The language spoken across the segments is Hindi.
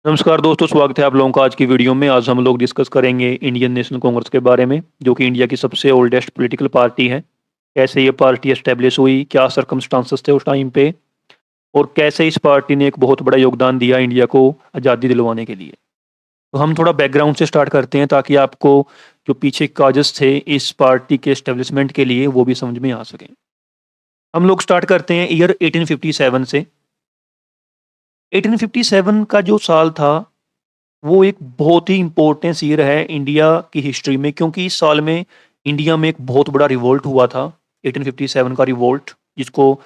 नमस्कार दोस्तों, स्वागत है आप लोगों का आज की वीडियो में। आज हम लोग डिस्कस करेंगे इंडियन नेशनल कांग्रेस के बारे में, जो कि इंडिया की सबसे ओल्डेस्ट पॉलिटिकल पार्टी है। कैसे ये पार्टी एस्टेब्लिश हुई, क्या सर्कमस्टांसेस थे उस टाइम पे, और कैसे इस पार्टी ने एक बहुत बड़ा योगदान दिया इंडिया को आज़ादी दिलवाने के लिए। तो हम थोड़ा बैकग्राउंड से स्टार्ट करते हैं ताकि आपको जो पीछे काजेस थे इस पार्टी के एस्टेब्लिशमेंट के लिए वो भी समझ में आ सकें। हम लोग स्टार्ट करते हैं ईयर 1857 से। 1857 का जो साल था वो एक बहुत ही इम्पोर्टेंस ईयर है इंडिया की हिस्ट्री में, क्योंकि इस साल में इंडिया में एक बहुत बड़ा रिवोल्ट हुआ था। 1857 का रिवोल्ट, जिसको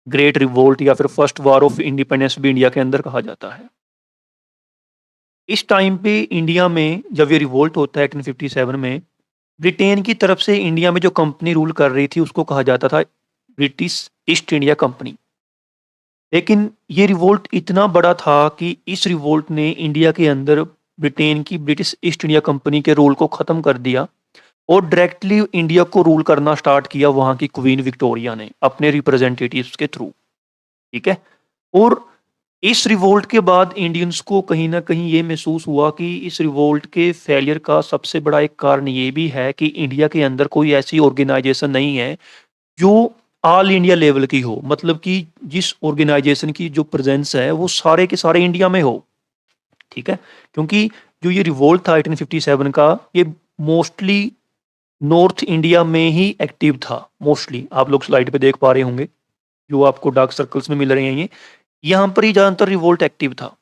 ग्रेट रिवोल्ट या फिर फर्स्ट वॉर ऑफ इंडिपेंडेंस भी इंडिया के अंदर कहा जाता है। इस टाइम पे इंडिया में जब ये रिवोल्ट होता है 1857 में, ब्रिटेन की तरफ से इंडिया में जो कंपनी रूल कर रही थी उसको कहा जाता था ब्रिटिश ईस्ट इंडिया कंपनी। लेकिन ये रिवोल्ट इतना बड़ा था कि इस रिवोल्ट ने इंडिया के अंदर ब्रिटेन की ब्रिटिश ईस्ट इंडिया कंपनी के रूल को ख़त्म कर दिया और डायरेक्टली इंडिया को रूल करना स्टार्ट किया वहाँ की क्वीन विक्टोरिया ने अपने रिप्रेजेंटेटिव्स के थ्रू। ठीक है। और इस रिवोल्ट के बाद इंडियंस को कहीं ना कहीं ये महसूस हुआ कि इस रिवोल्ट के फेलियर का सबसे बड़ा एक कारण ये भी है कि इंडिया के अंदर कोई ऐसी ऑर्गेनाइजेशन नहीं है जो ऑल इंडिया लेवल की हो, मतलब कि जिस ऑर्गेनाइजेशन की जो प्रेजेंस है वो सारे के सारे इंडिया में हो। ठीक है। क्योंकि जो ये रिवोल्ट था 1857 का, ये मोस्टली नॉर्थ इंडिया में ही एक्टिव था। मोस्टली आप लोग स्लाइड पे देख पा रहे होंगे, जो आपको डार्क सर्कल्स में मिल रहे हैं, ये यहाँ पर ही ज़्यादातर रिवोल्ट एक्टिव था।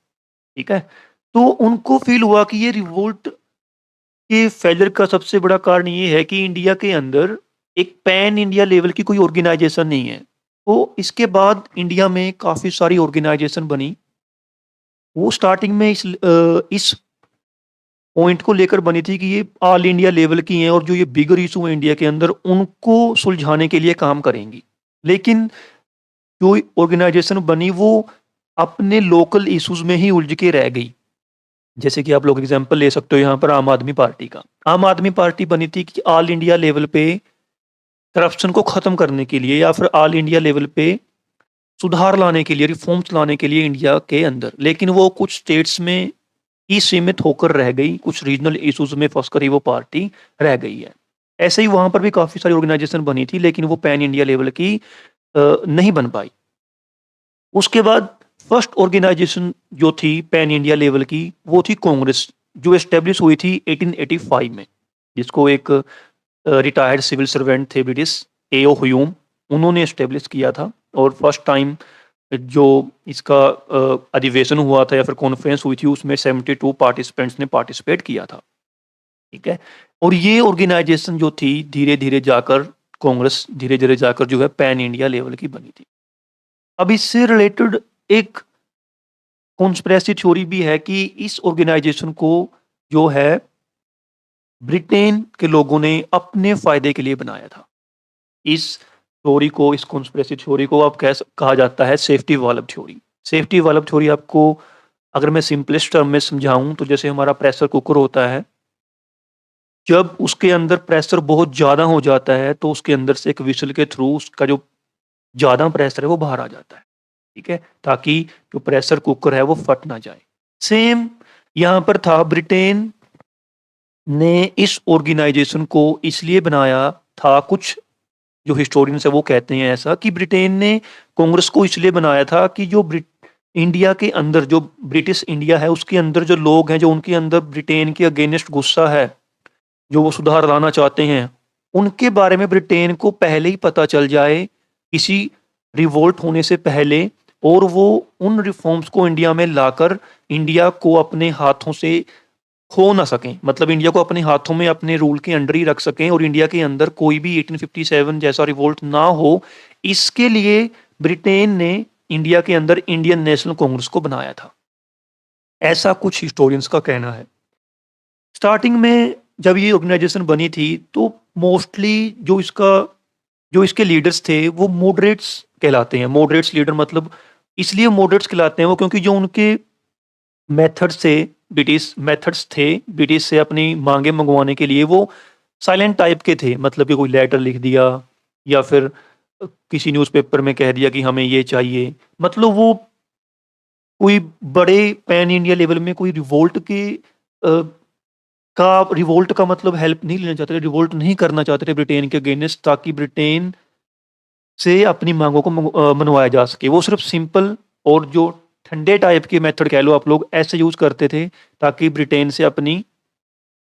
ठीक है। तो उनको फील हुआ कि ये रिवोल्ट के फेलियर का सबसे बड़ा कारण ये है कि इंडिया के अंदर एक पैन इंडिया लेवल की कोई ऑर्गेनाइजेशन नहीं है। तो इसके बाद इंडिया में काफ़ी सारी ऑर्गेनाइजेशन बनी। वो स्टार्टिंग में इस पॉइंट को लेकर बनी थी कि ये ऑल इंडिया लेवल की हैं और जो ये बिगर इशू है इंडिया के अंदर उनको सुलझाने के लिए काम करेंगी। लेकिन जो ऑर्गेनाइजेशन बनी वो अपने लोकल इश्यूज में ही उलझ के रह गई। जैसे कि आप लोग एग्जांपल ले सकते हो यहाँ पर आम आदमी पार्टी का। आम आदमी पार्टी बनी थी कि ऑल इंडिया लेवल पे करप्शन को ख़त्म करने के लिए या फिर ऑल इंडिया लेवल पे सुधार लाने के लिए, रिफॉर्म्स लाने के लिए इंडिया के अंदर। लेकिन वो कुछ स्टेट्स में ही सीमित होकर रह गई, कुछ रीजनल इश्यूज में फंस कर ही वो पार्टी रह गई है। ऐसे ही वहाँ पर भी काफ़ी सारी ऑर्गेनाइजेशन बनी थी लेकिन वो पैन इंडिया लेवल की नहीं बन पाई। उसके बाद फर्स्ट ऑर्गेनाइजेशन जो थी पैन इंडिया लेवल की वो थी कांग्रेस, जो एस्टेब्लिश हुई थी 1885 में, जिसको एक रिटायर्ड सिविल सर्वेंट थे ब्रिटिश, एओ ह्यूम, उन्होंने एस्टेब्लिश किया था। और फर्स्ट टाइम जो इसका अधिवेशन हुआ था या फिर कॉन्फ्रेंस हुई थी उसमें 72 पार्टिसिपेंट्स ने पार्टिसिपेट किया था। ठीक है। और ये ऑर्गेनाइजेशन जो थी धीरे धीरे जाकर कांग्रेस धीरे धीरे जाकर जो है पैन इंडिया लेवल की बनी थी। अब इससे रिलेटेड एक कॉन्स्पिरेसी थ्योरी भी है कि इस ऑर्गेनाइजेशन को जो है ब्रिटेन के लोगों ने अपने फायदे के लिए बनाया था। इस कॉन्स्पिरेसी थ्योरी को आप कहा जाता है safety valve theory. Safety valve theory आपको अगर मैं सिंपलेस्ट टर्म में समझाऊं तो जैसे हमारा प्रेशर कुकर होता है, जब उसके अंदर प्रेशर बहुत ज़्यादा हो जाता है तो उसके अंदर से एक विसल के थ्रू उसका जो ज़्यादा प्रेशर है वो बाहर आ जाता है। ठीक है, ताकि जो प्रेशर कुकर है वो फट ना जाए। सेम यहाँ पर था, ब्रिटेन ने इस ऑर्गेनाइजेशन को इसलिए बनाया था, कुछ जो हिस्टोरियंस है वो कहते हैं ऐसा कि ब्रिटेन ने कांग्रेस को इसलिए बनाया था कि जो इंडिया के अंदर जो ब्रिटिश इंडिया है उसके अंदर जो लोग हैं, जो उनके अंदर ब्रिटेन के अगेंस्ट गुस्सा है, जो वो सुधार लाना चाहते हैं, उनके बारे में ब्रिटेन को पहले ही पता चल जाए किसी रिवोल्ट होने से पहले, और वो उन रिफॉर्म्स को इंडिया में लाकर इंडिया को अपने हाथों से खो ना सकें, मतलब इंडिया को अपने हाथों में अपने रूल के अंडर ही रख सकें और इंडिया के अंदर कोई भी 1857 जैसा रिवोल्ट ना हो। इसके लिए ब्रिटेन ने इंडिया के अंदर इंडियन नेशनल कांग्रेस को बनाया था, ऐसा कुछ हिस्टोरियंस का कहना है। स्टार्टिंग में जब ये ऑर्गेनाइजेशन बनी थी तो मोस्टली जो इसके लीडर्स थे वो मॉडरेट्स कहलाते हैं। मॉडरेट्स लीडर मतलब इसलिए मॉडरेट्स कहलाते हैं वो क्योंकि जो उनके मेथड्स थे ब्रिटिश से अपनी मांगे मंगवाने के लिए, वो साइलेंट टाइप के थे। मतलब कि कोई लेटर लिख दिया या फिर किसी न्यूज़पेपर में कह दिया कि हमें ये चाहिए, मतलब वो कोई बड़े पैन इंडिया लेवल में कोई रिवोल्ट रिवोल्ट का मतलब हेल्प नहीं लेना चाहते थे, रिवोल्ट नहीं करना चाहते थे ब्रिटेन के अगेंस्ट, ताकि ब्रिटेन से अपनी माँगों को मनवाया जा सके। वो सिर्फ़ सिंपल और जो ठंडे टाइप के मेथड कह लो आप लोग, ऐसे यूज़ करते थे ताकि ब्रिटेन से अपनी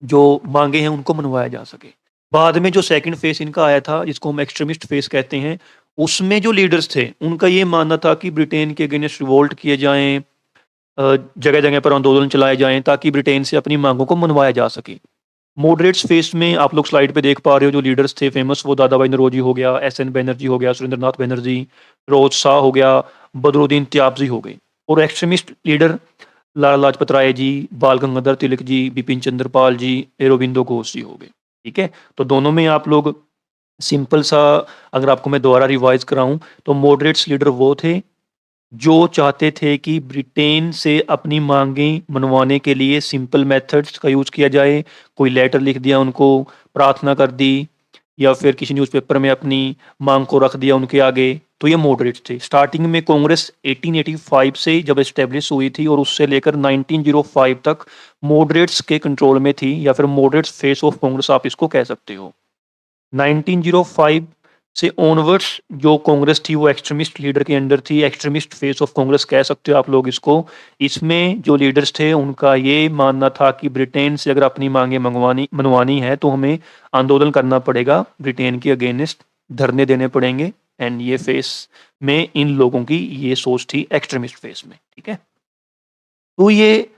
जो माँगे हैं उनको मनवाया जा सके। बाद में जो सेकंड फ़ेज़ इनका आया था, जिसको हम एक्सट्रीमिस्ट फ़ेज़ कहते हैं, उसमें जो लीडर्स थे उनका ये मानना था कि ब्रिटेन के अगेंस्ट रिवोल्ट किए जाएँ, जगह-जगह पर आंदोलन चलाए जाएँ ताकि ब्रिटेन से अपनी माँगों को मनवाया जा सके। मॉडरेट्स फ़ेज़ में आप लोग स्लाइड पे देख पा रहे हो, जो लीडर्स थे फ़ेमस, वो दादा भाई नौरोजी हो गया, एसएन बैनर्जी हो गया, सुरेंद्रनाथ बैनर्जी, फिरोज़ शाह हो गया, बदरुद्दीन त्याबजी हो गए। और एक्सट्रीमिस्ट लीडर लाला लाजपत राय जी, बाल गंगाधर तिलक जी, बिपिन चंद्र पाल जी, अरबिंदो घोष जी हो गए। ठीक है? तो दोनों में आप लोग सिंपल सा, अगर आपको मैं दोबारा रिवाइज़ कराऊँ, तो मॉडरेट्स लीडर वो थे जो चाहते थे कि ब्रिटेन से अपनी माँगें मनवाने के लिए सिंपल मेथड्स का यूज़ किया जाए। कोई लेटर लिख दिया उनको, प्रार्थना कर दी, या फिर किसी न्यूज़पेपर में अपनी माँग को रख दिया उनके आगे, तो ये मॉडरेट्स थे। स्टार्टिंग में कांग्रेस 1885 से जब एस्टेब्लिश हुई थी और उससे लेकर 1905 तक मॉडरेट्स के कंट्रोल में थी, या फिर मॉडरेट्स फेस ऑफ कांग्रेस आप इसको कह सकते हो। 1905 से ऑनवर्ड्स जो कांग्रेस थी वो एक्सट्रीमिस्ट लीडर के अंडर थी, एक्सट्रीमिस्ट फेस ऑफ कांग्रेस कह सकते हो आप लोग इसको। इसमें जो लीडर्स थे उनका ये मानना था कि ब्रिटेन से अगर अपनी मांगे मनवानी है तो हमें आंदोलन करना पड़ेगा, ब्रिटेन के अगेंस्ट धरने देने पड़ेंगे। एंड ये फेस में इन लोगों की ये सोच थी एक्सट्रीमिस्ट फेस में। ठीक है, तो ये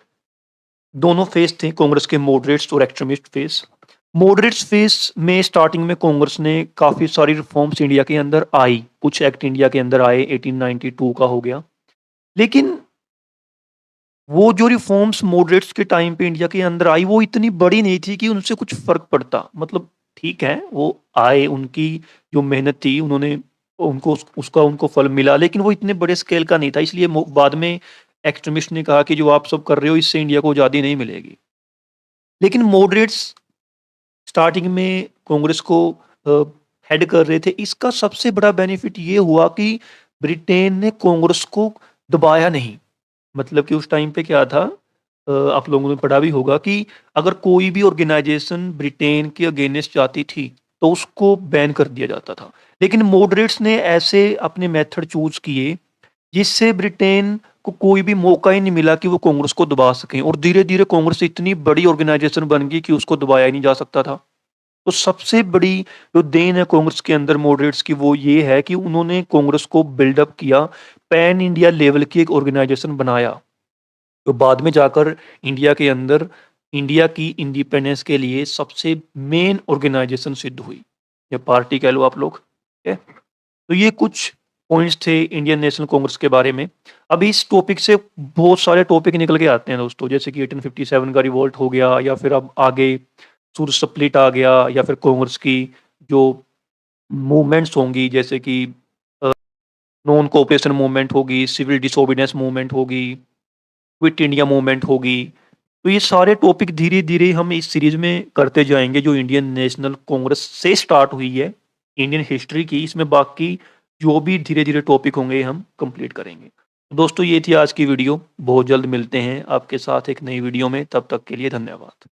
दोनों फेस थे कांग्रेस के, मॉडरेट्स और एक्सट्रीमिस्ट फेस। मॉडरेट्स फेस में स्टार्टिंग में कांग्रेस ने काफ़ी सारी रिफॉर्म्स इंडिया के अंदर आई, कुछ एक्ट इंडिया के अंदर आए, 1892 का हो गया। लेकिन वो जो रिफॉर्म्स मॉडरेट्स के टाइम पे इंडिया के अंदर आई, वो इतनी बड़ी नहीं थी कि उनसे कुछ फ़र्क पड़ता। मतलब ठीक है, वो आए, उनकी जो मेहनत थी उन्होंने उनको उसका उनको फल मिला, लेकिन वो इतने बड़े स्केल का नहीं था। इसलिए बाद में एक्सट्रीमिस्ट ने कहा कि जो आप सब कर रहे हो इससे इंडिया को आज़ादी नहीं मिलेगी। लेकिन मॉडरेट्स स्टार्टिंग में कांग्रेस को हेड कर रहे थे। इसका सबसे बड़ा बेनिफिट ये हुआ कि ब्रिटेन ने कांग्रेस को दबाया नहीं। मतलब कि उस टाइम पे क्या था, आप लोगों ने पढ़ा भी होगा कि अगर कोई भी ऑर्गेनाइजेशन ब्रिटेन के अगेंस्ट जाती थी तो उसको बैन कर दिया जाता था। लेकिन मॉडरेट्स ने ऐसे अपने मेथड चूज किए जिससे ब्रिटेन को कोई भी मौका ही नहीं मिला कि वो कांग्रेस को दबा सकें, और धीरे-धीरे कांग्रेस इतनी बड़ी ऑर्गेनाइजेशन बन गई कि उसको दबाया ही नहीं जा सकता था। तो सबसे बड़ी जो देन है कांग्रेस के अंदर मॉडरेट्स की, वो ये है कि उन्होंने कांग्रेस को बिल्डअप किया, पैन इंडिया लेवल की एक ऑर्गेनाइजेशन बनाया, तो बाद में जाकर इंडिया के अंदर इंडिया की इंडिपेंडेंस के लिए सबसे मेन ऑर्गेनाइजेशन सिद्ध हुई, या पार्टी कह लो आप लोग। ठीक है, तो ये कुछ पॉइंट्स थे इंडियन नेशनल कांग्रेस के बारे में। अब इस टॉपिक से बहुत सारे टॉपिक निकल के आते हैं दोस्तों, जैसे कि 1857 का रिवोल्ट हो गया, या फिर अब आगे सूर स्प्लिट आ गया, या फिर कांग्रेस की जो मूवमेंट्स होंगी, जैसे कि नॉन कोऑपरेशन मूवमेंट होगी, सिविल डिसोबीडियंस मूवमेंट होगी, क्विट इंडिया मूवमेंट होगी। तो ये सारे टॉपिक धीरे-धीरे हम इस सीरीज़ में करते जाएँगे, जो इंडियन नेशनल कांग्रेस से स्टार्ट हुई है, इंडियन हिस्ट्री की। इसमें बाकी जो भी धीरे-धीरे टॉपिक होंगे हम कंप्लीट करेंगे। तो दोस्तों ये थी आज की वीडियो। बहुत जल्द मिलते हैं आपके साथ एक नई वीडियो में, तब तक के लिए धन्यवाद।